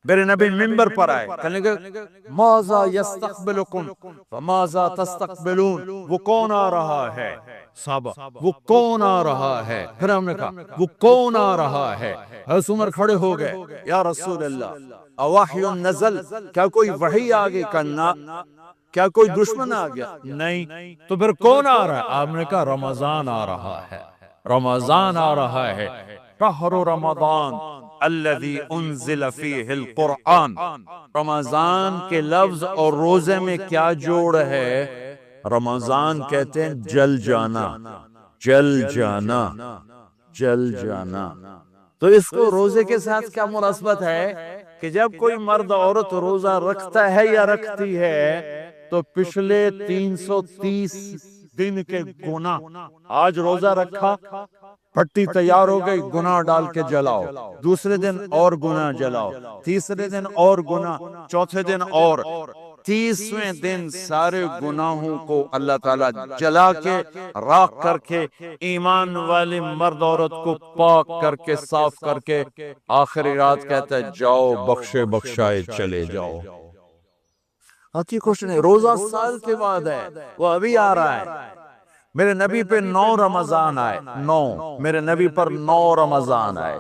میرے نبی منبر پر آئے، کہنے لگے ماذا یستقبلکم فماذا تستقبلون، وہ کون آ رہا ہے صحابہ، وہ کون آ رہا ہے؟ پھر ہم نے کہا وہ کون آ رہا ہے؟ حضرت عمر کھڑے ہو گئے، یا رسول اللہ اوحی نزل، کیا کوئی وحی آگے کرنا، کیا کوئی دشمن آ گیا؟ نہیں، تو پھر کون آ رہا ہے؟ آپ نے کہا رمضان آ رہا ہے، رمضان آ رہا ہے، شہر رمضان الذی انزل فیہ القرآن۔ رمضان کے لفظ اور روزے میں کیا جوڑ ہے؟ رمضان کہتے ہیں جل جانا، جل جانا، جل جانا۔ تو اس کو روزے کے ساتھ کیا مناسبت ہے کہ جب کوئی مرد عورت روزہ رکھتا ہے یا رکھتی ہے تو پچھلے 330 دن کے گناہ، آج روزہ رکھا، پٹی تیار ہو گئی، گناہ ڈال کے جلاؤ، دوسرے دن اور گناہ جلاؤ، تیسرے دن اور گناہ، چوتھے دن اور، 30ویں دن سارے گناہوں کو اللہ تعالیٰ جلا کے راکھ کر کے ایمان والی مرد عورت کو پاک کر کے صاف کر کے آخری رات کہتا ہے جاؤ بخشے بخشائے چلے جاؤ۔ آتی کچھ نہیں، روزہ سال کے بعد ہے، وہ ابھی آ رہا ہے۔ میرے نبی پہ 9 رمضان آئے، 9 میرے نبی پر 9 رمضان آئے۔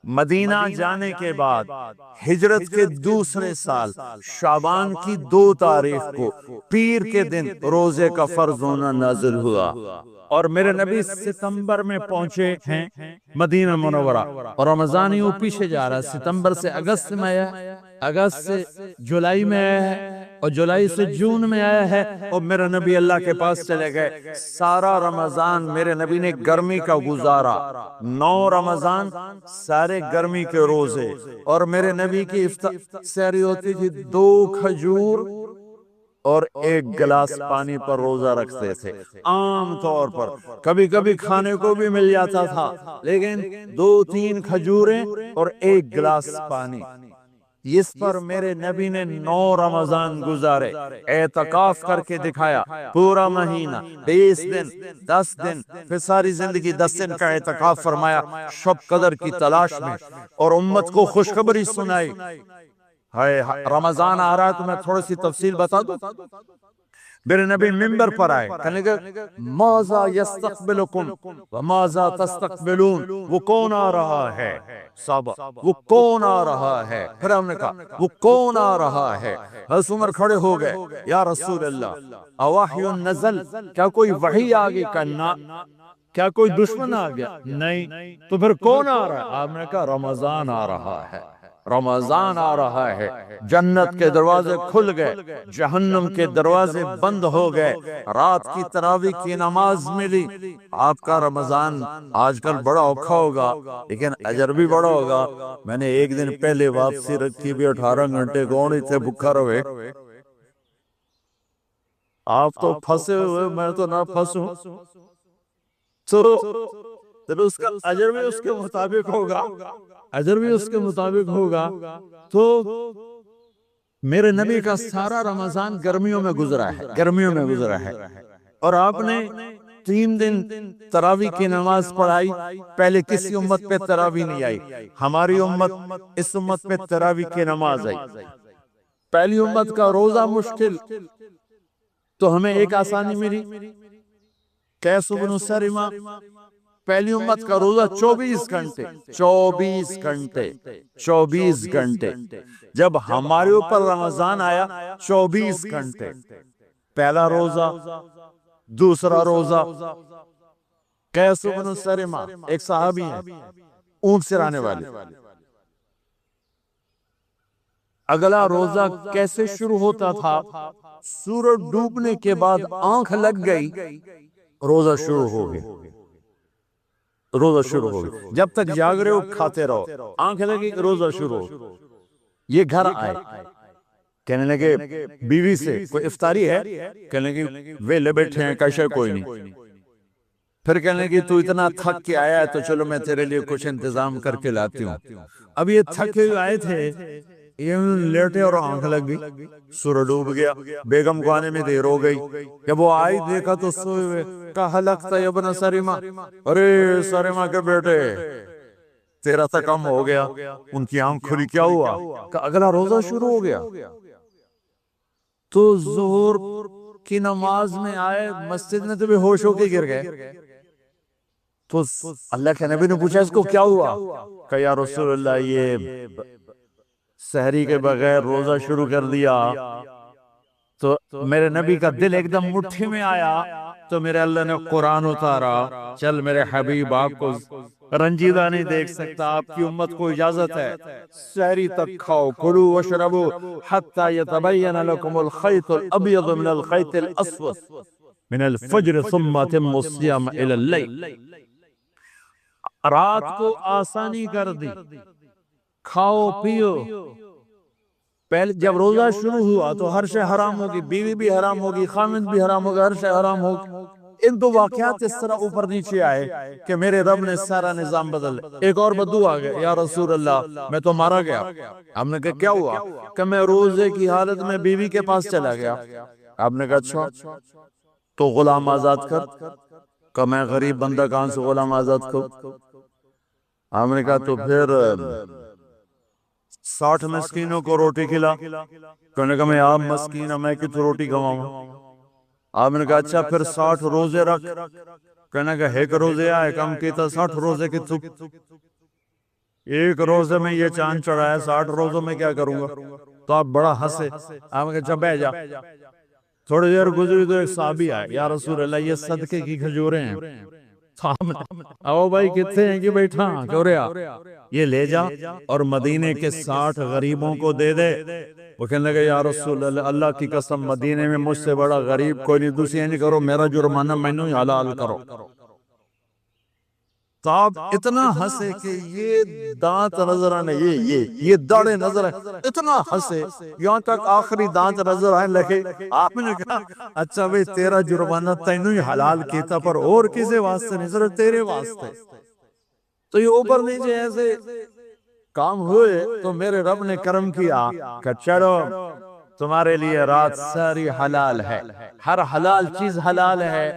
مدینہ جانے کے بعد ہجرت کے دوسرے سال شعبان کی 2 تاریخ کو پیر کے دن روزے کا فرض ہونا نازل ہوا، اور میرے نبی ستمبر میں پہنچے ہیں مدینہ منورہ، اور رمضان یوں پیچھے جا رہا ہے، ستمبر سے اگست میں آیا، اگست سے جولائی میں آیا ہے، اور جولائی سے جون میں آیا ہے، اور میرے نبی اللہ کے پاس چلے گئے۔ سارا رمضان میرے نبی نے گرمی کا گزارا، 9 رمضان سارے گرمی کے روزے، اور میرے نبی کی سحری ہوتی تھی 2 کھجور اور 1 گلاس پانی پر روزہ رکھتے تھے عام طور پر، کبھی کبھی کھانے کو بھی مل جاتا تھا، لیکن 2-3 کھجوریں اور 1 گلاس پانی، اس پر میرے نبی نے 9 رمضان گزارے، اعتکاف کر کے دکھایا، پورا مہینہ، 20 دن، 10 دن، پھر ساری زندگی 10 دن کا اعتکاف فرمایا شب قدر کی تلاش میں، اور امت کو خوشخبری سنائی۔ رمضان آ رہا ہے تو میں تھوڑی سی تفصیل بتا دوں۔ میرے نبی منبر پر آئے، کہنے لگے ماذا یستقبلکم وماذا تستقبلون، وہ کون آ رہا ہے صحابہ، وہ کون آ رہا ہے؟ پھر ہم نے کہا وہ کون آ رہا ہے؟ حضرت عمر کھڑے ہو گئے، یا رسول اللہ اوحی نزل، کیا کوئی وحی آگے کرنا، کیا کوئی دشمن آ گیا؟ نہیں، تو پھر کون آ رہا ہے؟ آپ نے کہا رمضان آ رہا ہے، رمضان آ رہا ہے، جنت کے دروازے کھل گئے، جہنم کے دروازے بند ہو گئے، رات کی تراویح کی نماز ملی۔ آپ کا رمضان آج کل بڑا اوکھا ہوگا لیکن اجر بھی بڑا ہوگا۔ میں نے ایک دن پہلے واپسی رکھی بھی 18 گھنٹے گونی تھے بھکھا رہے، آپ تو پھنسے ہوئے، میں تو نہ پھنسوں، تو اس کا اجر بھی اس کے مطابق ہوگا، اجر بھی اس کے مطابق ہوگا۔ تو میرے نبی کا سارا رمضان گرمیوں میں گزرا ہے، گرمیوں میں گزرا ہے، اور آپ نے 3 دن تراویح کی نماز پڑھائی۔ پہلے کسی امت پہ تراویح نہیں آئی، ہماری امت، اس امت پہ تراویح کی نماز آئی۔ پہلی امت کا روزہ مشکل، تو ہمیں ایک آسانی ملی، قیس بن سرمہ، پہلی امت کا روزہ 24 گھنٹے، 24 گھنٹے، 24 گھنٹے، جب ہمارے اوپر رمضان آیا 24 گھنٹے، پہلا روزہ، دوسرا روزہ۔ قیس بن سرمہ ایک صحابی ہیں، اونٹ سے آنے والے، اگلا روزہ کیسے شروع ہوتا تھا؟ سورج ڈوبنے کے بعد آنکھ لگ گئی، روزہ شروع ہو گیا، روزہ شروع ہو گیا، جب تک جاگ رہے ہو کھاتے رہو، آنکھ لگی روزہ شروع ہو۔ یہ گھر آئے، کہنے لگے بیوی سے کوئی افطاری ہے؟ کہنے لگے ویلے بیٹھے ہیں، کیسے کوئی نہیں۔ پھر کہنے لگے تو اتنا تھک کے آیا ہے تو چلو میں تیرے لیے کچھ انتظام کر کے لاتی ہوں۔ اب یہ تھکے آئے تھے، یہ لیٹے اور آنکھ لگ گئی، سورج ڈوب گیا، بیگم کو آنے میں دیر ہو گئی، جب وہ آئی دیکھا تو سوئے ہوئے، کہا ہلکت یا ابن سرمہ، ارے سرمہ کے بیٹے تیرا تھا کم ہو گیا، ان کی آنکھ کھلی، کیا ہوا؟ کہ اگلا روزہ شروع ہو گیا۔ تو ظہر کی نماز میں آئے مسجد میں تو بھی ہوش ہو کے گر گئے۔ تو اللہ کے نبی نے پوچھا اس کو کیا ہوا؟ کہ یا رسول اللہ یہ سحری کے بغیر روزہ شروع کر دیا۔ تو میرے نبی کا دل ایک دم مٹھی میں آیا، تو میرے اللہ نے قرآن اتارا، چل میرے حبیب آپ کو رنجیدہ نہیں دیکھ سکتا، آپ کی امت کو اجازت ہے سحری تک کھاؤ، کلو وشربو حتی یتبین لکم الخیط الابیض من الخیط الاسود من الفجر ثم اتموا الصیام الی اللیل۔ رات کو آسانی کر دی، کھاؤ پیو۔ پہلے جب روزہ شروع ہوا تو ہر شے حرام ہوگی، بیوی بھی حرام ہوگی، خامد بھی حرام ہوگا، ہر شے حرام ہوگی۔ ان دو واقعات اس طرح اوپر نیچے آئے کہ میرے رب نے سارا نظام بدل۔ ایک اور بدو آ گیا، یا رسول اللہ میں تو مارا گیا۔ ہم نے کہا کیا ہوا؟ کہ میں روزے کی حالت میں بیوی کے پاس چلا گیا۔ آپ نے کہا اچھا تو غلام آزاد کر۔ کہ میں غریب بندہ کہاں سے غلام آزاد کروں؟ ہم نے کہا تو پھر 60 مسکینوں کو روٹی کھلا۔ کہنے کہا میں آپ مسکین ہوں، میں کتوں روٹی کھواؤں؟ آپ نے کہا اچھا پھر 60 روزے رکھ۔ کہنے کہا ایک روزے آئے کم کیتا، 60 روزے کتوں؟ ایک روزے میں یہ چاند چڑھایا، 60 روزوں میں کیا کروں گا؟ تو آپ بڑا ہنسے۔ آپ نے کہا چل بیٹھ جا۔ تھوڑی دیر گزری تو ایک صحابی آئے، یا رسول اللہ یہ صدقے کی کھجوریں ہیں۔ او بھائی کتنے ہیں کہ بیٹھا کیوں رہا؟ یہ لے جا اور مدینے کے 60 غریبوں کو دے دے۔ وہ کہنے لگے یا رسول اللہ اللہ کی قسم مدینے میں مجھ سے بڑا غریب کوئی نہیں، دوسری نہیں کرو، میرا جرمانہ مینوں ہی حلال کرو۔ تو آپ اتنا ہنسے کہ یہ دانت نظر آنے، یہ داڑے نظر آئے، اتنا ہنسے یہاں تک آخری دانت نظر آنے لگے۔ آپ نے کہا اچھا بھئی تیرا جرمانہ تینوں ہی حلال کیتا، پر اور کسے واسطے نہیں، صرف تیرے واسطے۔ تو یہ اوپر نیچے ایسے کام ہوئے تو میرے رب نے کرم کیا کہ چلو تمہارے لیے رات سحری حلال ہے، ہر حلال چیز حلال ہے۔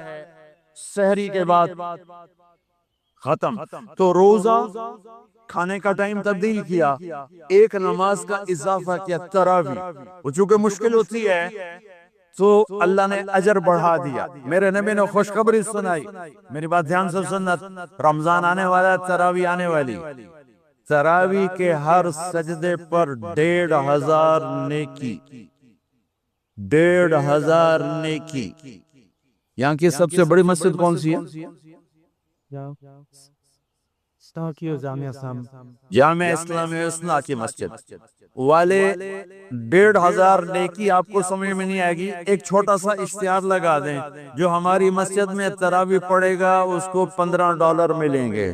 سحری کے بعد ختم۔ تو روزہ کھانے کا ٹائم تبدیل کیا، ایک نماز کا اضافہ کیا، تراویح۔ وہ چونکہ مشکل ہوتی ہے تو اللہ نے اجر بڑھا دیا۔ میرے نبی نے خوشخبری سنائی، میری بات دھیان سے سننا، رمضان آنے والا ہے، تراویح آنے والی۔ تراویح کے ہر سجدے پر 1500 نیکی، 1500 نیکی۔ یہاں کی سب سے بڑی مسجد کون سی ہے؟ جامعہ اسلامی حسنہ کی مسجد والے 1500 نیکی آپ کو سمجھ میں نہیں آئے گی۔ ایک چھوٹا سا اشتہار لگا دیں، جو ہماری مسجد میں تراویح پڑے گا اس کو $15 ملیں گے،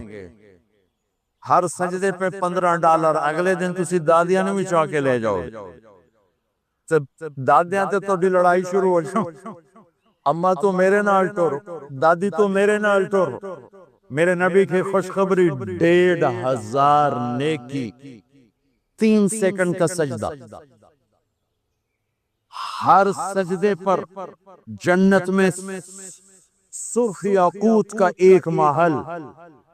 ہر سجدے پہ $15۔ اگلے دن تسی دادیاں نے بھی چاہ کے لے جاؤ، دادیاں تے تو لڑائی شروع ہو جاؤ، اماں تو میرے نال ٹور، دادی تو میرے نال ٹور۔ میرے نبی کی خوشخبری 1500 نیکی، 3 سیکنڈ کا سجدہ، ہر سجدے پر جنت میں سرخ یاقوت کا ایک محل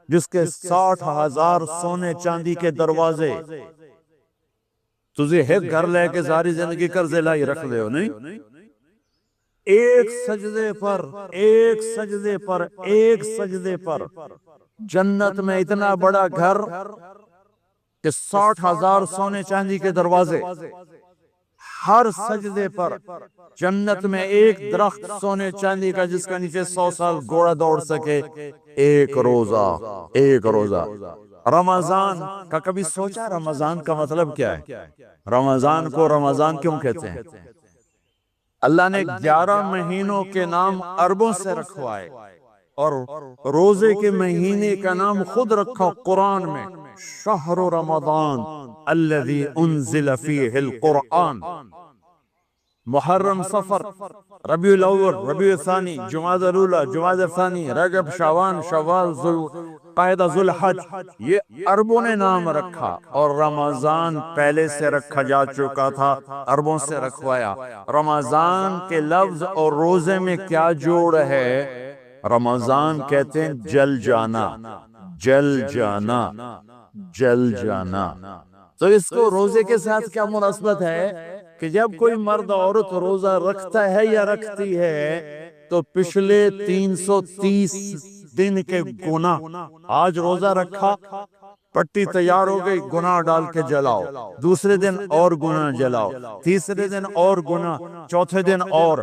جس کے 60,000 سونے چاندی کے دروازے۔ تجھے ایک گھر لے کے ساری زندگی قرضے لائی رکھ لے ہو نہیں؟ ایک سجدے پر، ایک سجدے پر، ایک سجدے پر جنت میں اتنا بڑا گھر کہ 60,000 سونے چاندی کے دروازے، ہر سجدے پر جنت میں ایک درخت سونے چاندی کا جس کا نیچے 100 سال گھوڑا دوڑ سکے۔ ایک روزہ، ایک روزہ۔ رمضان کا کبھی سوچا رمضان کا مطلب کیا ہے؟ رمضان کو رمضان کیوں کہتے ہیں؟ اللہ نے 11 مہینوں کے نام عربوں سے رکھوائے اور روزے کے مہینے کا نام خود رکھا قرآن میں، شہر رمضان الذی انزل فیہ القرآن۔ محرم، صفر، ربیع الاول، ربیع الثانی، جمادی الاولی، جمادی الثانی، رجب، شعبان، شوال، ذوالقعدہ، ذوالحج، یہ عربوں نے نام رکھا۔ اور رمضان پہلے سے رکھا جا چکا تھا، عربوں سے رکھوایا۔ رمضان کے لفظ اور روزے میں کیا جوڑ ہے؟ رمضان کہتے ہیں جل جانا، جل جانا۔ جل جانا۔ تو اس کو روزے کے ساتھ کیا مناسبت ہے کہ جب کوئی مرد عورت روزہ رکھتا ہے یا رکھتی ہے تو پچھلے 330 دن کے گناہ، آج روزہ رکھا، پٹی تیار ہو گئی، گناہ ڈال کے جلاؤ، دوسرے دن اور گناہ جلاؤ، تیسرے دن اور گناہ، چوتھے دن اور،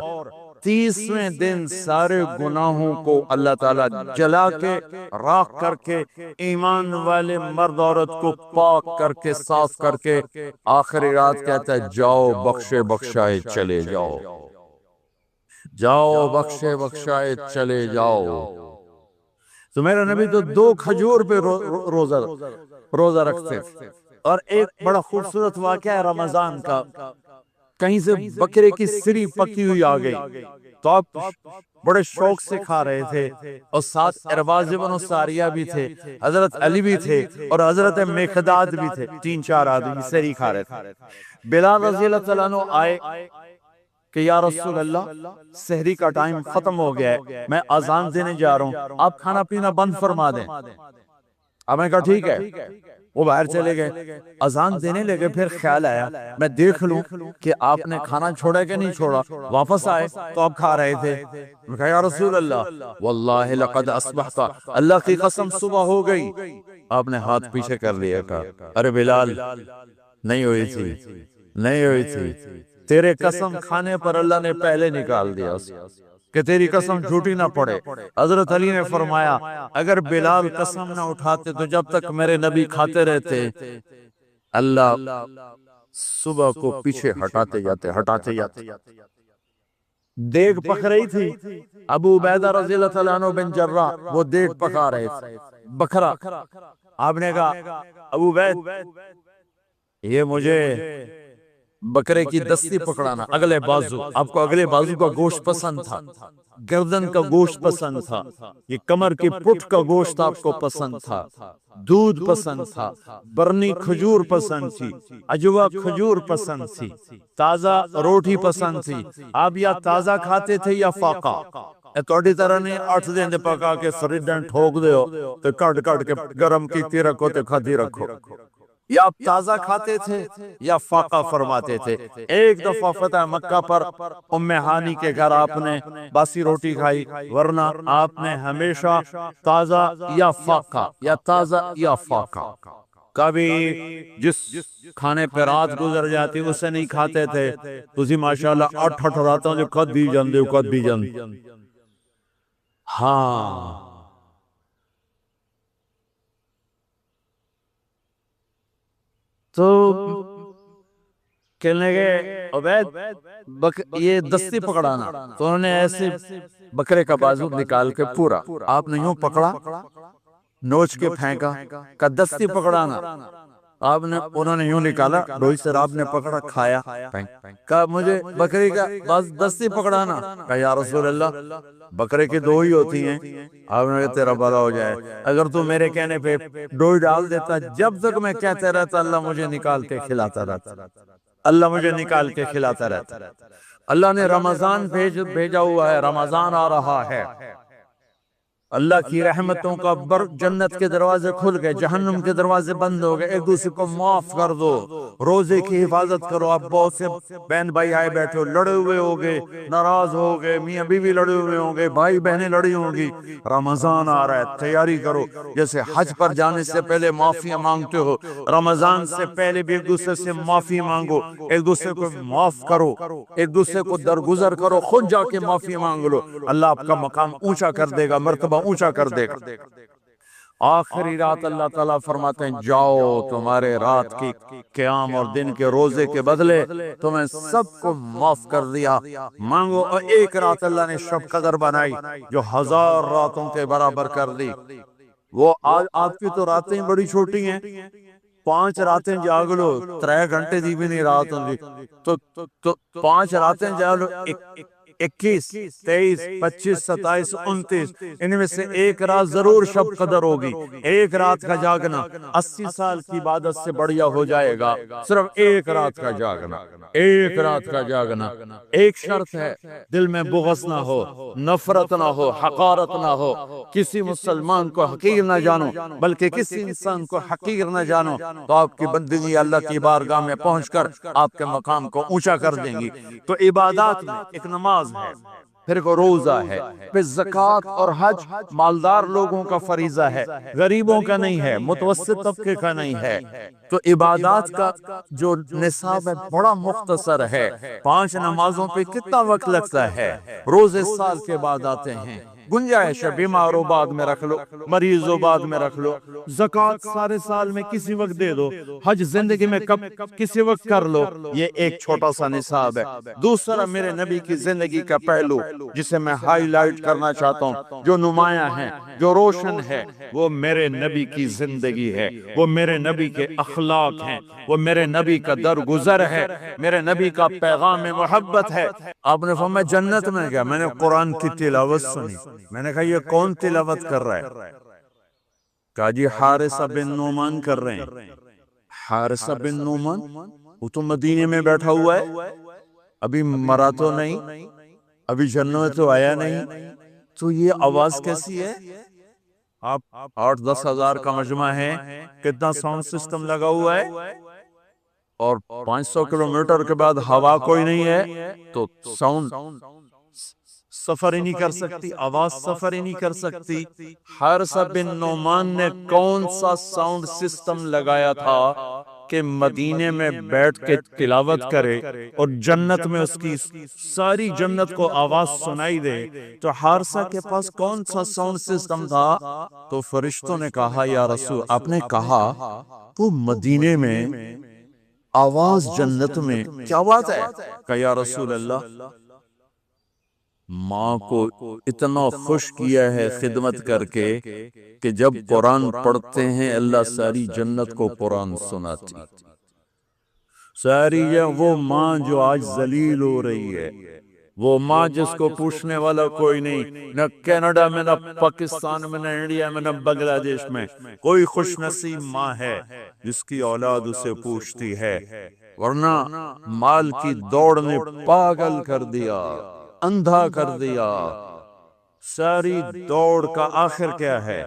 30ویں دن سارے گناہوں کو اللہ تعالیٰ جلا کے راکھ کر کے ایمان والے مرد عورت کو پاک کر کے صاف کر کے آخری رات کہتا ہے جاؤ بخشے بخشائے چلے جاؤ، جاؤ بخشے بخشائے چلے جاؤ۔ تو میرا نبی تو 2 کھجور پہ روزہ رکھتے تھے۔ اور ایک بڑا خوبصورت واقعہ ہے رمضان کا، کہیں سے بکرے کی سری پکی ہوئی آ گئی تو آپ بڑے شوق سے کھا رہے تھے، اور ساتھ ارباز بن ساریہ بھی تھے، حضرت علی بھی تھے، اور حضرت مقداد بھی تھے، 3-4 آدمی سری کھا رہے تھے۔ بلال رضی اللہ تعالیٰ عنہ آئے کہ یا رسول اللہ سحری کا ٹائم ختم ہو گیا ہے، میں اذان دینے جا رہا ہوں، آپ کھانا پینا بند فرما دیں۔ اب میں کہا ٹھیک ہے، وہ باہر چلے گئے، اذان دینے لگے، پھر خیال آیا میں دیکھ لوں کہ آپ نے کھانا چھوڑا کہ نہیں چھوڑا، واپس آئے تو آپ کھا رہے تھے۔ میں کہا یا رسول اللہ واللہ لقد اصبحت، اللہ کی قسم صبح ہو گئی۔ آپ نے ہاتھ پیچھے کر لیا، کہا ارے بلال نہیں ہوئی تھی، نہیں ہوئی تھی، تیرے قسم کھانے پر اللہ نے پہلے نکال دیا کہ تیری قسم جھوٹی نہ پڑے۔ حضرت علی نے فرمایا اگر بلال قسم نہ اٹھاتے تو جب تک میرے نبی کھاتے رہتے اللہ صبح کو پیچھے ہٹاتے جاتے۔ دیگ پک رہی تھی، ابو عبیدہ رضی اللہ تعالیٰ عنہ بن جراح وہ دیگ پکا رہے تھے، بکرا۔ آپ نے کہا ابو عبید یہ مجھے بکرے کی دستی پکڑانا، اگلے بازو، آپ کو اگلے بازو کا گوشت پسند تھا، گردن کا گوشت پسند تھا، یہ کمر کی پٹھ کا گوشت آپ کو پسند تھا، دودھ پسند تھا، برنی کھجور پسند تھی، عجوا کھجور پسند تھی، تازہ روٹی پسند تھی۔ آپ یا تازہ کھاتے تھے یا فاقہ، توڑی طرح نے 8 دن پکا کے فریڈن ٹھوک دے ہو تو کٹ کے گرم کی رکھو تو کھاتی رکھو، یا آپ تازہ کھاتے تھے یا فاقہ فرماتے تھے۔ ایک دفعہ فتح مکہ پر ام ہانی کے گھر آپ نے باسی روٹی کھائی، ورنہ آپ نے ہمیشہ تازہ یا فاقہ یا تازہ یا فاقہ، کبھی جس کھانے پہ رات گزر جاتی اسے نہیں کھاتے تھے۔ تسی ماشاءاللہ 8 راتوں جو کد بھی جاندے۔ ہاں تو کہنے گئے عبید یہ دستی پکڑانا، تو انہوں نے ایسے بکرے کا بازو نکال کے پورا آپ نے یوں پکڑا، نوچ کے پھینکا، کہ دستی پکڑانا، آپ نے انہوں نے یوں نکالا، ڈوئی سے آپ نے پکڑا، کھایا، کہا مجھے بکری کا دستی پکڑانا، کہا یا رسول اللہ بکرے کی 2 ہی ہوتی ہیں۔ آپ نے کہا تیرا بھلا ہو جائے، اگر تو میرے کہنے پہ ڈوئی ڈال دیتا، جب تک میں کہتے رہتا اللہ مجھے نکال کے کھلاتا رہتا، اللہ مجھے نکال کے کھلاتا رہتا۔ اللہ نے رمضان بھیجا ہوا ہے، رمضان آ رہا ہے، اللہ کی رحمتوں کا جنت کے دروازے کھل گئے، جہنم کے دروازے بند ہو گئے، ایک دوسرے کو معاف کر دو، روزے کی حفاظت کرو۔ آپ بہت سے بہن بھائی آئے بیٹھے ہو، لڑے ہوئے ہوگے، ناراض ہوگے، میاں بیوی لڑے ہوئے ہوں گے، بھائی بہنیں لڑی ہوں گی، رمضان آ رہا ہے، تیاری کرو۔ جیسے حج پر جانے سے پہلے معافیاں مانگتے ہو، رمضان سے پہلے بھی ایک دوسرے سے معافی مانگو، ایک دوسرے کو معاف کرو، ایک دوسرے کو درگزر کرو، خود جا کے معافی مانگ لو، اللہ آپ کا مقام اونچا کر دے گا، مرتبہ اونچا کر دے گا۔ آخری رات اللہ تعالیٰ فرماتے ہیں جاؤ تمہارے رات کی قیام اور دن کے روزے کے بدلے تمہیں سب کو معاف کر دیا، مانگو۔ اور ایک رات اللہ نے شب قدر بنائی جو 1000 راتوں کے برابر کر دی۔ وہ آپ کی تو راتیں بڑی چھوٹی ہیں، 5 راتیں جاگ لو، 3 گھنٹے دی بھی نہیں رات ہوں گی، تو 5 راتیں جاگ لو، 21 23 25 27 29 ان میں سے ایک رات ضرور شب قدر ہوگی. ایک رات کا جاگنا 80 سال کی عبادت سے بڑھیا ہو جائے گا. صرف ایک رات کا جاگنا, ایک رات کا جاگنا. ایک شرط ہے, دل میں بغض نہ ہو, نفرت نہ ہو, حقارت نہ ہو. کسی مسلمان کو حقیر نہ جانو, بلکہ کسی انسان کو حقیر نہ جانو, تو آپ کی بندگی اللہ کی بارگاہ میں پہنچ کر آپ کے مقام کو اونچا کر دیں گی. تو عبادات میں ایک نماز ہے, پھر کو روزہ ہے, پھر زکوٰۃ اور حج مالدار لوگوں کا فریضہ ہے, غریبوں کا نہیں ہے, متوسط طبقے کا نہیں ہے. تو عبادات کا جو نصاب ہے بڑا مختصر ہے. 5 نمازوں پہ کتنا وقت لگتا ہے, روزے سال کے بعد آتے ہیں, گنجائش ہے بیمار ہو بعد میں رکھ لو, مریض ہو بعد میں رکھ لو, زکوٰۃ سارے سال میں کسی وقت دے دو, حج زندگی میں کب کسی وقت کر لو. یہ ایک چھوٹا سا نصاب ہے. دوسرا میرے نبی کی زندگی کا پہلو جسے میں ہائی لائٹ کرنا چاہتا ہوں, جو نمایاں ہے, جو روشن ہے, وہ میرے نبی کی زندگی ہے, وہ میرے نبی کے اخلاق ہیں, وہ میرے نبی کا درگزر ہے, میرے نبی کا پیغام محبت ہے. آپ نے فرمایا جنت میں گیا, میں نے قرآن کی تلاوت سنی. میں نے کہا یہ کون تلاوت کر رہا ہے؟ کہا جی حارثہ بن نعمان کر رہے ہیں. حارثہ بن نعمان وہ تو مدینے میں بیٹھا ہوا ہے, ابھی مرا تو نہیں, ابھی جنت میں تو آیا نہیں, تو یہ آواز کیسی ہے؟ آپ 8-10 ہزار کا مجمع ہے, کتنا ساؤنڈ سسٹم لگا ہوا ہے, اور 500 کلومیٹر کے بعد ہوا کوئی نہیں ہے, تو ساؤنڈ سفر ہی نہیں کر سکتی, آواز سفر ہی نہیں کر سکتی. حارثہ بن نعمان نے کون سا ساؤنڈ سسٹم لگایا تھا کہ مدینے میں بیٹھ کے تلاوت کرے اور جنت میں اس کی ساری جنت کو آواز سنائی دے؟ تو حارثہ کے پاس کون سا ساؤنڈ سسٹم تھا؟ تو فرشتوں نے کہا یا رسول, آپ نے کہا وہ مدینے میں آواز جنت میں, کیا بات ہے؟ کہ یا رسول اللہ ماں کو اتنا خوش کیا ہے خدمت کر کے کہ جب قرآن پڑھتے ہیں اللہ ساری جنت کو قرآن سناتی. ساری وہ ماں جو آج ذلیل ہو رہی ہے, وہ ماں جس کو پوچھنے والا کوئی نہیں, نہ کینیڈا میں, نہ پاکستان میں, نہ انڈیا میں, نہ بنگلہ دیش میں, کوئی خوش نصیب ماں ہے جس کی اولاد اسے پوچھتی ہے. ورنہ مال کی دوڑ نے پاگل کر دیا, اندھا کر دیا. ساری دوڑ کا آخر کیا ہے؟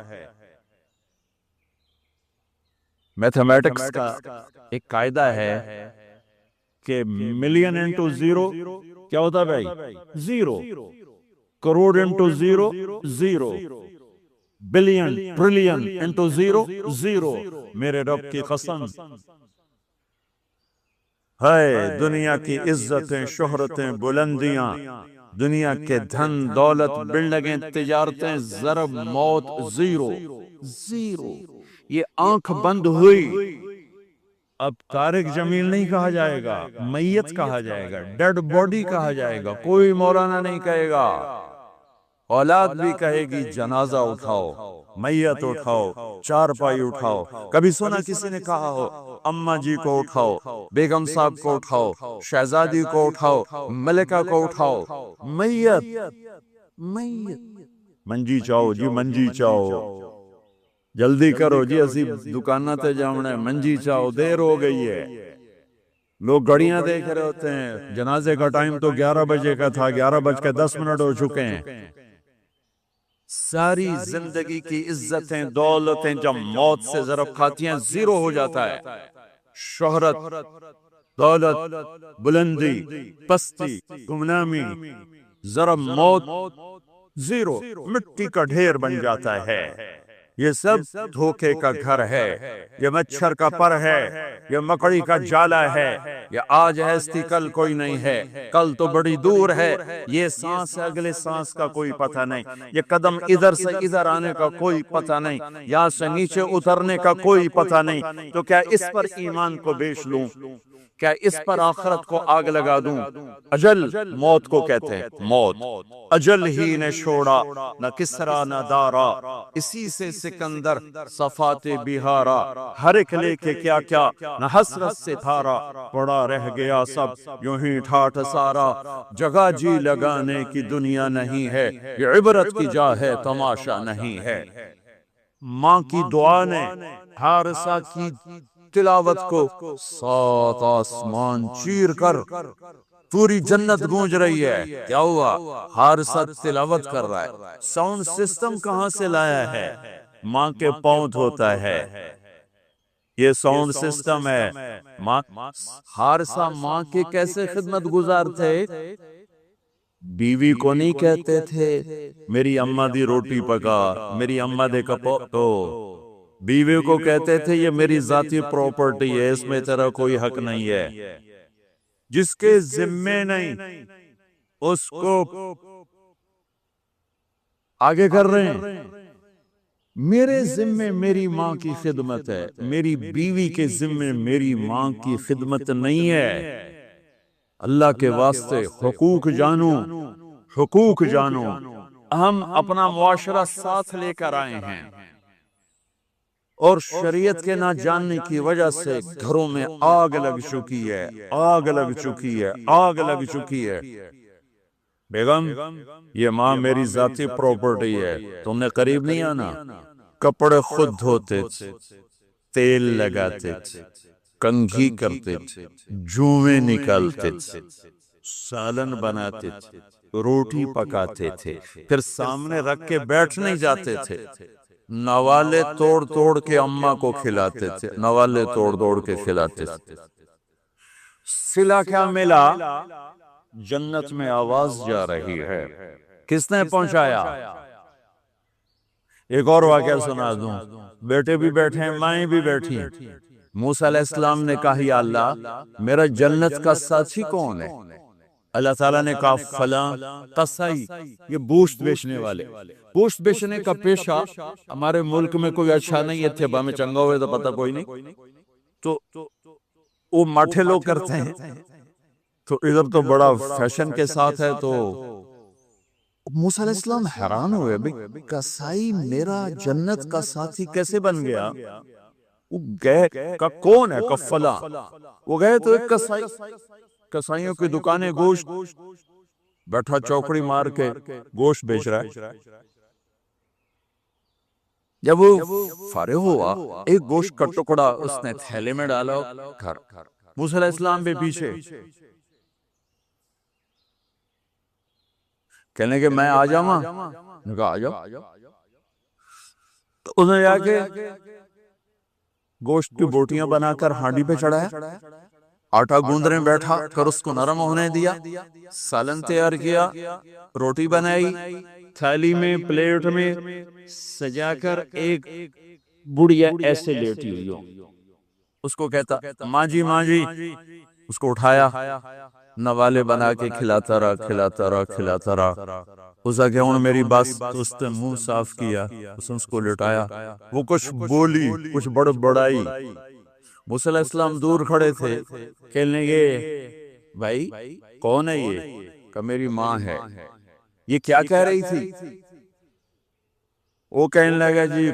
میتھمیٹکس کا ایک قاعدہ ہے کہ ملین انٹو زیرو کیا ہوتا ہے بھائی؟ Zero. Crore into zero zero. Billion trillion into zero zero. میرے رب کی قسم ہے, دنیا کی عزتیں, شہرتیں, بلندیاں, دنیا کے دھن دولت, بلڈنگیں, تجارتیں, ضرب موت زیرو. زیرو. یہ آنکھ بند ہوئی, اب طارق جمیل نہیں کہا جائے گا, میت کہا جائے گا, ڈیڈ باڈی کہا جائے گا. کوئی مولانا نہیں کہے گا, اولاد بھی کہے گی جنازہ اٹھاؤ, میت اٹھاؤ, چارپائی اٹھاؤ. کبھی سنا کسی نے کہا ہو اماں جی کو اٹھاؤ, بیگم صاحب کو اٹھاؤ, شہزادی کو اٹھاؤ, ملکہ کو اٹھاؤ؟ میت. میت. منجی چاہو جی, منجی چاہو, جلدی کرو جی, اسی دکانہ تے جاؤں, منجی چاہو, دیر ہو گئی ہے. لوگ گھڑیاں دیکھ رہے ہوتے ہیں, جنازے کا ٹائم تو 11 بجے کا تھا, 11:10 ہو چکے ہیں. ساری زندگی کی عزتیں, دولتیں جب موت سے ضرب کھاتی ہیں زیرو ہو جاتا ہے. شہرت, دولت, بلندی, پستی, گمنامی, ضرب موت زیرو, مٹی کا ڈھیر بن جاتا ہے. یہ سب دھوکے کا گھر ہے, یہ مچھر کا پر ہے, یہ مکڑی کا جالا ہے. یہ آج ہے استی کل کوئی نہیں ہے, کل تو بڑی دور ہے. یہ سانس ہے, اگلے سانس کا کوئی پتہ نہیں. یہ قدم ادھر سے ادھر آنے کا کوئی پتہ نہیں, یہاں سے نیچے اترنے کا کوئی پتہ نہیں. تو کیا اس پر ایمان کو بیچ لوں کیا اس پر آخرت کو آگ لگا دوں؟ اجل موت کو کہتے ہیں، موت اجل ہی نے چھوڑا نہ کسرا نہ دارا، اسی سے سکندر صفات بہارا، ہر ایک لے کے کیا کیا نہ حسرت سے تھارا، پڑا رہ گیا سب یوں ہی ٹھاٹھ سارا، جگہ جی لگانے کی دنیا نہیں ہے، یہ عبرت کی جا ہے تماشا نہیں ہے۔ ماں کی دعا نے حارثہ کی تلاوت کو 7 آسمان چیر کر پوری جنت گونج رہی ہے۔ کیا ہوا؟ حارثہ تلاوت کر رہا ہے، ساؤنڈ سسٹم کہاں سے لایا ہے؟ ماں کے پاؤں دھوتا ہے، یہ ساؤنڈ سسٹم ہے۔ حارثہ ماں کے کیسے خدمت گزار تھے؟ بیوی کو نہیں کہتے تھے میری اماں دی روٹی پکا، میری اماں دے کپو تو، بیوی کو کہتے تھے یہ میری ذاتی پراپرٹی ہے، اس میں تیرا کوئی حق نہیں ہے۔ جس کے ذمے نہیں اس کو آگے کر رہے ہیں۔ میرے ذمے میری ماں کی خدمت ہے، میری بیوی کے ذمے میری ماں کی خدمت نہیں ہے۔ اللہ کے واسطے حقوق جانو، حقوق جانو۔ ہم اپنا معاشرہ ساتھ لے کر آئے ہیں اور شریعت کے نہ جاننے کی وجہ سے گھروں میں آگ لگ چکی ہے، آگ لگ چکی ہے، آگ لگ چکی ہے۔ بیگم یہ ماں میری ذاتی پراپرٹی ہے، تم نے قریب نہیں آنا۔ کپڑے خود دھوتے تھے، تیل لگاتے تھے، کنگھی کرتے تھے، جوئیں نکالتے تھے، سالن بناتے تھے، روٹی پکاتے تھے، پھر سامنے رکھ کے بیٹھ نہیں جاتے تھے، نوالے توڑ توڑ کے اماں کو کھلاتے تھے، نوالے توڑ توڑ کے کھلاتے تھے۔ صلہ کیا ملا؟ جنت میں آواز جا رہی ہے، کس نے پہنچایا؟ ایک اور واقعہ سنا دوں، بیٹے بھی بیٹھے ہیں، مائیں بھی بیٹھی ہیں۔ موسیٰ علیہ السلام نے کہا یا اللہ میرا جنت کا ساتھی کون ہے؟ اللہ تعالیٰ نے کہا فلاں قصائی، یہ گوشت بیچنے والے۔ گوشت بیچنے کا پیشہ ہمارے ملک میں کوئی اچھا نہیں ہے، تھے با میں چنگا ہوئے تو پتہ کوئی نہیں، تو وہ ماٹھے لوگ کرتے ہیں، تو ادھر تو بڑا فیشن کے ساتھ ہے۔ تو موسیٰ علیہ السلام حیران ہوئے، بھئی قصائی میرا جنت کا ساتھی کیسے بن گیا؟ وہ گئے کہ کون ہے؟ کہ فلاں۔ وہ گئے تو ایک قصائی، قصائیوں کی دکانیں، گوشت بیٹھا چوکڑی مار کے گوشت بیچ رہا ہے۔ جب وہ فارغ ہوا ایک گوشت کا ٹکڑا اس نے تھیلے میں ڈالا، گھر موسیٰ علیہ السلام بھی پیچھے، کہنے کہ میں آ جاؤں؟ نے کہا آ جاؤ۔ تو انہوں نے جا کے گوشت کی بوٹیاں بنا کر ہانڈی پہ چڑھایا، آٹا گوندنے بیٹھا، پھر اس کو نرم ہونے دیا، سالن تیار کیا، روٹی بنائی، تھالی میں پلیٹ میں سجا کر ایک بڑھیا ایسے لیٹی ہوئی ہو، اس کو کہتا ماں جی ماں جی، اس کو اٹھایا، نوالے بنا کے کھلاتا رہا، کھلاتا رہا، کھلاتا رہا۔ اس نے کہا میری بات، اس نے منہ صاف کیا، اس کو لٹایا، وہ کچھ بولی، کچھ بڑائی۔ موسیٰ علیہ السلام دور کھڑے تھے، کہنے لگے بھائی کون ہے یہ؟ کہ میری ماں ہے۔ یہ کیا کہہ رہی تھی؟ وہ کہنے لگا جی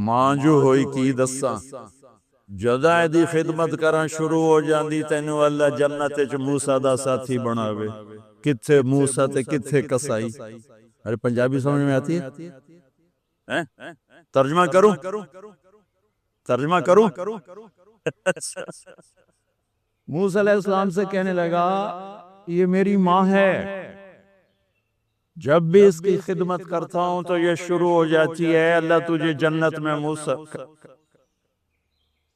ماں جو ہوئی کی دساں، جدا دی خدمت کرنا شروع ہو جاندی تینوں اللہ جنت وچ موسیٰ دا ساتھی بناوے۔ کتھے موسیٰ تے کتھے قصائی؟ ارے پنجابی سمجھ میں آتی ہے؟ ترجمہ کروں؟ ترجمہ کروں؟ موسیٰ علیہ السلام سے کہنے لگا یہ میری ماں ہے، جب بھی اس کی خدمت کرتا ہوں تو یہ شروع ہو جاتی ہے اللہ تجھے جنت میں موسیٰ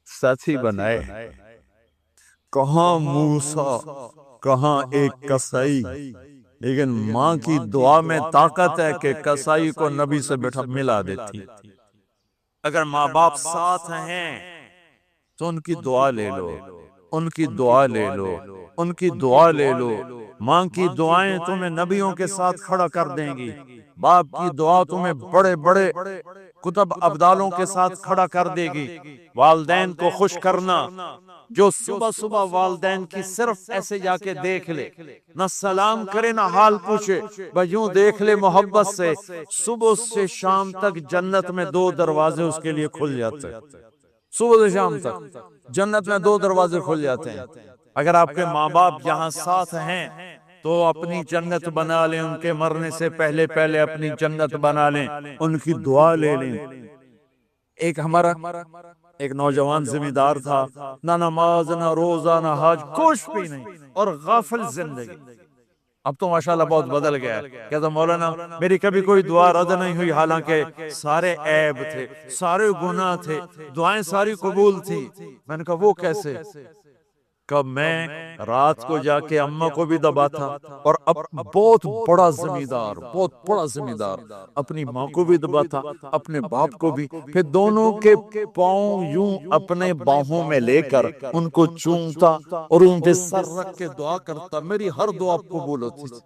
ساتھی بنائے۔ کہاں موسیٰ، کہاں ایک قصائی، لیکن ماں کی دعا میں طاقت ہے کہ قصائی کو نبی سے بیٹھا ملا دیتی۔ اگر ماں باپ ساتھ ہیں تو ان کی دعا لے لو، ان کی دعا لے لو، ان کی دعا لے لو۔ ماں کی دعائیں تمہیں نبیوں کے ساتھ کھڑا کر دیں گی، باپ کی دعا تمہیں بڑے بڑے کتب ابدالوں کے ساتھ کھڑا کر دے گی۔ والدین کو خوش کرنا، جو صبح صبح والدین کی صرف ایسے جا کے دیکھ لے، نہ سلام کرے نہ حال پوچھے، بس یوں دیکھ لے محبت سے، صبح سے شام تک جنت میں 2 دروازے اس کے لیے کھل جاتے ہیں۔ صبح سے شام تک جنت میں 2 دروازے کھل جاتے ہیں۔ اگر آپ کے ماں باپ یہاں ساتھ ہیں تو اپنی جنت بنا لیں، ان کے مرنے سے پہلے پہلے اپنی جنت بنا لیں، ان کی دعا لے لیں۔ ایک ہمارا ایک نوجوان زمیندار تھا، نہ نماز نہ روزہ نہ حج، کچھ بھی نہیں، اور غافل زندگی۔ اب تو ماشاءاللہ بہت بدل گیا ہے۔ کہتا مولانا میری کبھی کوئی دعا رد نہیں ہوئی، حالانکہ سارے عیب تھے، سارے گناہ تھے، دعائیں ساری قبول تھی۔ میں نے کہا وہ کیسے؟ کہ میں رات کو جا کے اماں کو بھی دباتا، اور بہت بڑا زمیندار اپنی ماں کو بھی دباتا، اپنے باپ کو بھی، پھر دونوں کے پاؤں یوں اپنے باہوں میں لے کر ان کو چومتا اور ان پہ سر رکھ کے دعا کرتا، میری ہر دعا قبول ہوتی تھی۔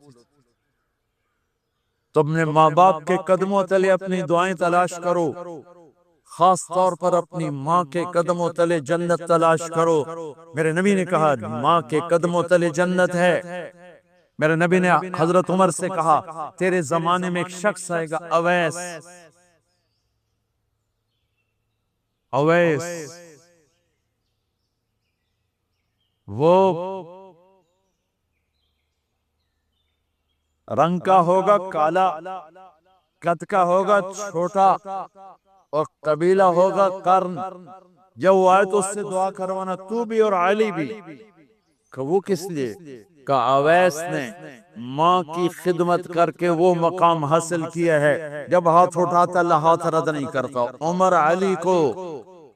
تو اپنے ماں باپ کے قدموں تلے اپنی دعائیں تلاش کرو، خاص طور پر اپنی ماں کے قدموں تلے جنت تلاش کرو۔ میرے نبی نے کہا ماں کے قدموں تلے جنت ہے۔ میرے نبی نے حضرت عمر سے کہا تیرے زمانے میں ایک شخص آئے گا، اویس، وہ رنگ کا ہوگا کالا، قد کا ہوگا چھوٹا، اور قبیلہ ہوگا قرن۔ جب وہ آئے تو اس سے دعا کروانا، تو بھی اور علی بھی۔ کہ وہ کس لیے؟ کہ اویس نے ماں کی خدمت کر کے وہ مقام حاصل کیا ہے، جب ہاتھ اٹھاتا اللہ ہاتھ رد نہیں کرتا۔ عمر علی کو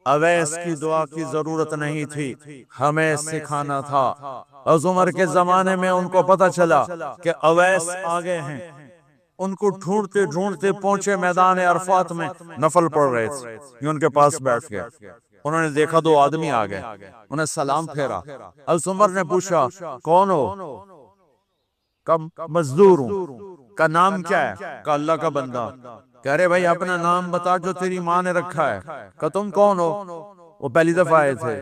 اویس کی دعا کی ضرورت نہیں تھی، ہمیں سکھانا تھا۔ اس عمر کے زمانے میں ان کو پتہ چلا کہ اویس آگے ہیں، ان کو ڈھونڈتے ڈھونڈتے پہنچے میدان عرفات میں، نفل پڑھ رہے تھے، یہ ان کے پاس بیٹھ گئے۔ انہوں نے دیکھا 2 آدمی آگئے، انہیں سلام پھیرا۔ حضرت عمر نے پوچھا کون ہو؟ کہا مزدور ہوں۔ کا نام کیا ہے؟ کہا اللہ کا بندہ۔ کہہ رہے بھائی اپنا نام بتا جو تیری ماں نے رکھا ہے۔ کہا تم کون ہو؟ وہ پہلی دفعہ آئے تھے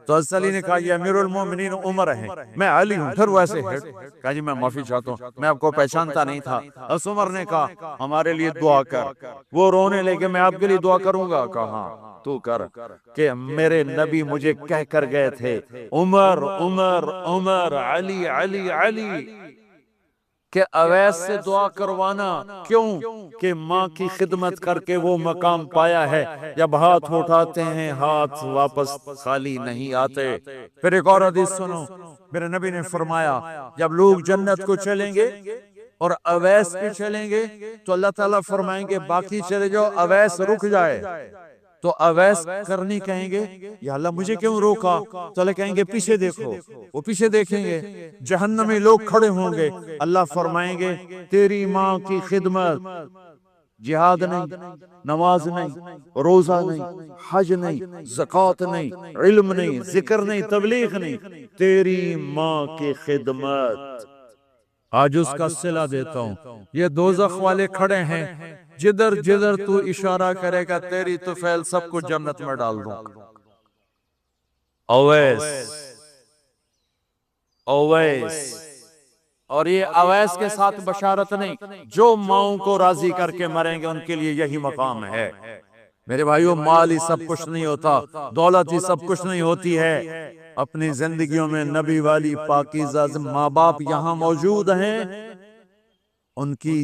تو حضرت علی نے کہا یہ امیر المومنین عمر ہیں، میں علی ہوں۔ پھر ویسے کہا جی میں معافی چاہتا ہوں، میں آپ کو پہچانتا نہیں تھا۔ حضرت عمر نے کہا ہمارے لیے دعا کر۔ وہ رونے لگے میں آپ کے لیے دعا کروں گا؟ کہا ہاں تو کر، کہ میرے نبی مجھے کہہ کر گئے تھے عمر عمر عمر، علی علی علی، کہ اویس سے دعا کروانا۔ کیوں؟ کہ ماں کی خدمت کر کے وہ مقام پایا ہے، جب ہاتھ اٹھاتے ہیں ہاتھ واپس خالی نہیں آتے۔ پھر ایک اور حدیث سنو، میرے نبی نے فرمایا جب لوگ جنت کو چلیں گے اور اویس پہ چلیں گے تو اللہ تعالیٰ فرمائیں گے باقی چلے جاؤ، اویس رک جائے۔ تو اویس کرنی کہیں گے یا اللہ مجھے کیوں روکا؟ تو اللہ کہیں گے پیچھے دیکھو، وہ پیچھے دیکھیں گے، جہنمی لوگ کھڑے ہوں گے، اللہ فرمائیں گے تیری ماں کی خدمت، جہاد نہیں، نماز نہیں، روزہ نہیں، حج نہیں، زکوٰۃ نہیں، علم نہیں، ذکر نہیں، تبلیغ نہیں، تیری ماں کی خدمت۔ آج اس کا صلہ دیتا ہوں، یہ دوزخ والے کھڑے ہیں، جدھر جدھر تو اشارہ کرے گا تیری طفیل سب کو جنت میں ڈال دوں۔ اویس، اویس، اور یہ اویس کے ساتھ بشارت نہیں، جو ماؤں کو راضی کر کے مریں گے ان کے لیے یہی مقام ہے۔ میرے بھائیوں مال ہی سب کچھ نہیں ہوتا، دولت ہی سب کچھ نہیں ہوتی ہے۔ اپنی زندگیوں میں نبی والی پاکیزہ ماں باپ یہاں موجود ہیں، ان کی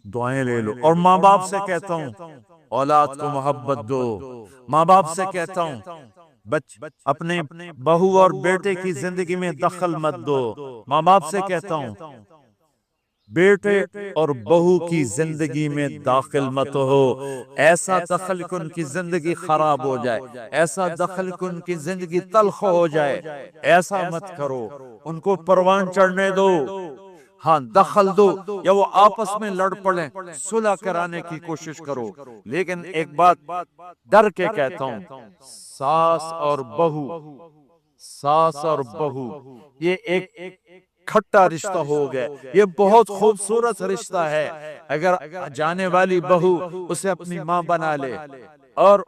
دعائیں لے لو۔ اور ماں باپ سے کہتا ہوں اولاد کو محبت دو، ماں باپ سے کہتا ہوں اپنے بہو اور بیٹے کی زندگی میں دخل مت دو، ماں باپ سے کہتا ہوں بیٹے اور بہو کی زندگی میں داخل مت ہو، ایسا دخل کہ ان کی زندگی خراب ہو جائے، ایسا دخل کہ ان کی زندگی تلخ ہو جائے، ایسا مت کرو، ان کو پروان چڑھنے دو۔ ہاں دخل دو یا وہ آپس میں لڑ پڑیں، صلح کرانے کی کوشش کرو، لیکن ایک بات ڈر کے کہتا ہوں، ساس اور بہو، ساس اور بہو یہ ایک کھٹا رشتہ ہو گیا، یہ بہت خوبصورت رشتہ ہے۔ اگر جانے والی بہو اسے اپنی ماں بنا لے اور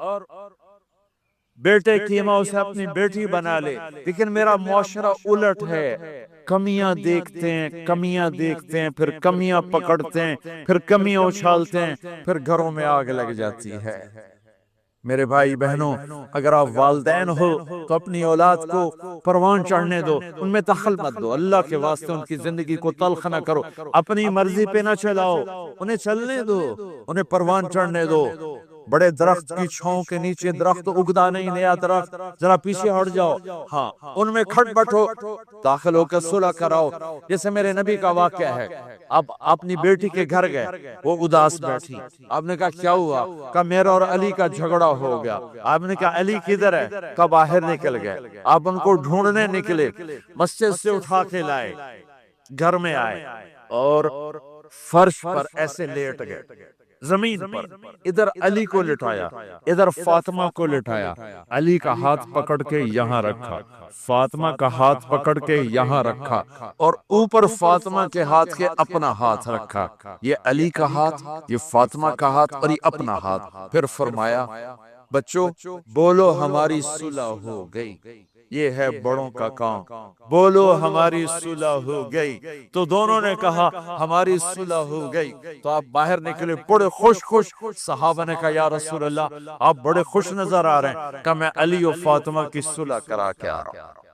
بیٹے کی ماں اسے اپنی بیٹی بنا لے، لیکن میرا معاشرہ الٹ ہے، کمیاں دیکھتے ہیں، کمیاں دیکھتے ہیں، پھر کمیاں پکڑتے ہیں، پھر کمیاں اچھالتے ہیں، پھر گھروں میں آگ لگ جاتی ہے۔ میرے بھائی بہنوں، اگر آپ والدین ہو تو اپنی اولاد کو پروان چڑھنے دو، ان میں دخل مت دو، اللہ کے واسطے ان کی زندگی کو تلخ نہ کرو، اپنی مرضی پہ نہ چلاؤ، انہیں چلنے دو، انہیں پروان چڑھنے دو۔ بڑے درخت کی چھاؤں کے نیچے درخت اگتا نہیں، نیا درخت، ذرا پیچھے ہٹ جاؤ، ہاں ان میں کھٹ بٹھو، داخل ہو کے صلح کراؤ۔ جیسے میرے نبی کا واقعہ ہے، اب اپنی بیٹی کے گھر گئے، وہ اداس بیٹھی، آپ نے کہا کیا ہوا؟ کہا میرا اور علی کا جھگڑا ہو گیا۔ آپ نے کہا علی کدھر ہے؟ کہا باہر نکل گئے۔ آپ ان کو ڈھونڈنے نکلے، مسجد سے اٹھا کے لائے، گھر میں آئے اور فرش پر ایسے لیٹ گئے، زمین پر، ادھر علی کو لٹایا، ادھر فاطمہ کو لٹایا، علی کا ہاتھ پکڑ کے یہاں رکھا، فاطمہ کا ہاتھ پکڑ کے یہاں رکھا، اور اوپر فاطمہ کے ہاتھ کے اپنا ہاتھ رکھا، یہ علی کا ہاتھ، یہ فاطمہ کا ہاتھ اور یہ اپنا ہاتھ۔ پھر فرمایا بچوں بولو ہماری صلح ہو گئی، یہ ہے بڑوں کا کام، بولو ہماری صلح ہو گئی۔ تو دونوں نے کہا ہماری صلح ہو گئی، تو آپ باہر نکلے بڑے خوش۔ صحابہ نے کہا یا رسول اللہ آپ بڑے خوش نظر آ رہے ہیں۔ کہا میں علی و فاطمہ کی صلح کرا کے آ رہا ہوں۔